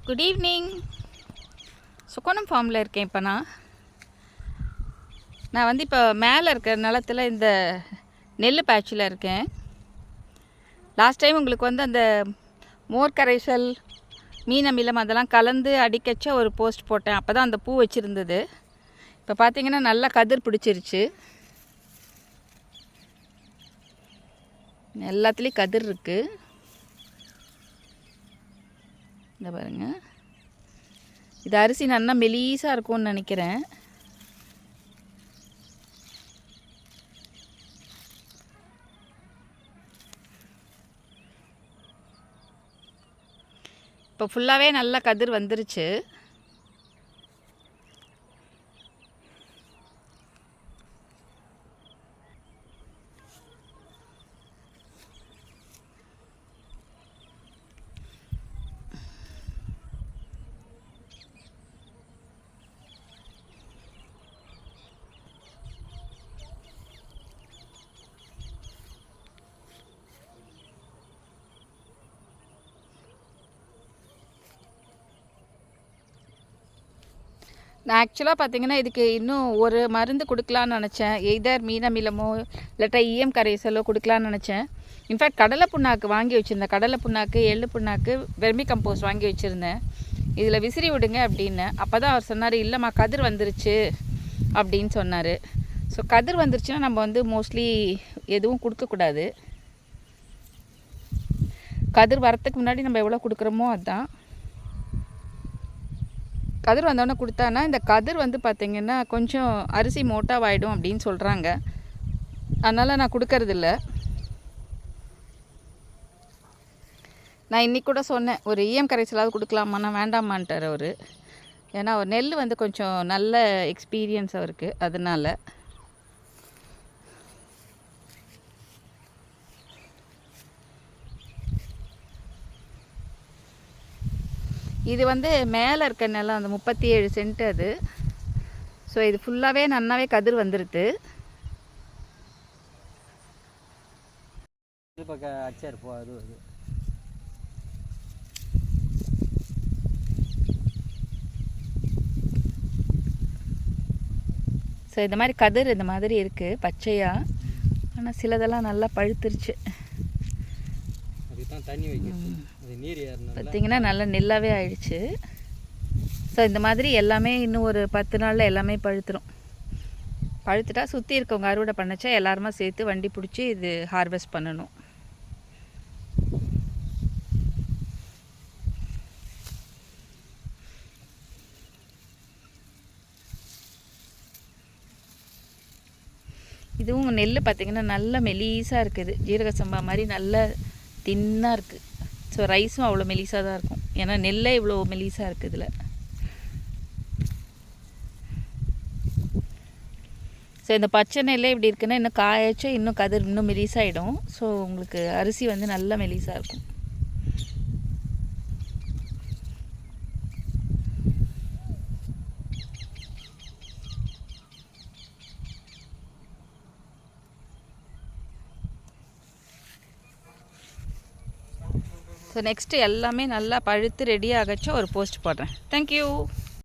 Good evening. சுக்கோணம் ஃபார்மில் இருக்கேன். இப்போ நான் வந்து இப்போ மேலே இருக்கிற நிலத்தில் இந்த நெல் பேட்சில் இருக்கேன். லாஸ்ட் டைம் உங்களுக்கு வந்து அந்த மோர் கரைசல் மீன் அமிலம் அதெல்லாம் கலந்து அடிக்கச்ச ஒரு போஸ்ட் போட்டேன். அப்போ தான் அந்த பூ வச்சுருந்தது. இப்போ பார்த்திங்கன்னா நல்லா கதிர் பிடிச்சிருச்சு. எல்லாத்துலேயும் கதிர் இருக்குது. இந்த பாருங்கள், இது அரிசி நல்லா மெலீஸாக இருக்கும்னு நினைக்கிறேன். இப்போ ஃபுல்லாகவே நல்லா கதிர் வந்துருச்சு. நான் ஆக்சுவலாக பார்த்திங்கன்னா இதுக்கு இன்னும் ஒரு மருந்து கொடுக்கலான்னு நினச்சேன். எய்தர் மீன் அமிலமோ இல்லாட்டா ஈயம் கரைசலோ கொடுக்கலான்னு நினச்சேன். இன்ஃபேக்ட் கடலை புண்ணாக்கு வாங்கி வச்சுருந்தேன். கடலை புண்ணாக்கு, எள்ளு புண்ணாக்கு, வெர்மி கம்போஸ்ட் வாங்கி வச்சுருந்தேன். இதில் விசிறி விடுங்க அப்படின்னு. அப்போ தான் அவர் சொன்னார், இல்லைம்மா கதிர் வந்துருச்சு அப்படின்னு சொன்னார். ஸோ கதிர் வந்துருச்சுன்னா நம்ம வந்து மோஸ்ட்லி எதுவும் கொடுக்கக்கூடாது. கதிர் வரத்துக்கு முன்னாடி நம்ம எவ்வளோ கொடுக்குறோமோ அதுதான். கதிர் வந்தோடனே கொடுத்தானா இந்த கதிர் வந்து பார்த்திங்கன்னா கொஞ்சம் அரிசி மோட்டாவாயிடும் அப்படின்னு சொல்கிறாங்க. அதனால் நான் கொடுக்கறதில்ல. நான் இன்றைக்கி கூட சொன்னேன், ஒரு ஈயம் கரைசலாவது கொடுக்கலாமான்னா வேண்டாமான்ட்டார் அவர். ஏன்னா அவர் நெல் வந்து கொஞ்சம் நல்ல எக்ஸ்பீரியன்ஸ் அவருக்கு. அதனால் இது வந்து மேலே இருக்க நிலம் அந்த 37 சென்ட் அது. ஸோ இது ஃபுல்லாகவே நன்னாவே கதிர் வந்துடுது. ஸோ இந்த மாதிரி கதிர் இந்த மாதிரி இருக்குது பச்சையாக. ஆனால் சிலதெல்லாம் நல்லா பழுத்துருச்சு. பார்த்திங்கன்னா நல்லா நெல்லாவே ஆயிடுச்சு. ஸோ இந்த மாதிரி எல்லாமே இன்னும் ஒரு 10 நாளில் எல்லாமே பழுத்துரும். பழுத்துட்டா சுற்றி இருக்கவங்க அறுவடை பண்ணச்சா எல்லாருமா சேர்த்து வண்டி பிடிச்சி இது ஹார்வெஸ்ட் பண்ணணும். இதுவும் நெல் பார்த்திங்கன்னா நல்ல மெலீஸாக இருக்குது. ஜீரக சம்பா மாதிரி நல்ல தின்னாக இருக்குது. ஸோ ரைஸும் அவ்வளோ மெலிசாக தான் இருக்கும். ஏன்னா நெல்லே இவ்வளோ மெலிசாக இருக்குது இதில். ஸோ இந்த பச்சை நெல்லே இப்படி இருக்குன்னா இன்னும் காயச்சா இன்னும் கதிர் இன்னும் மெலிசாகிடும். ஸோ உங்களுக்கு அரிசி வந்து நல்ல மெலிசாக இருக்கும். ஸோ நெக்ஸ்ட்டு எல்லாமே நல்லா பழுத்து ரெடி ஆகச்சா ஒரு போஸ்ட் போடுறேன். தேங்க்யூ.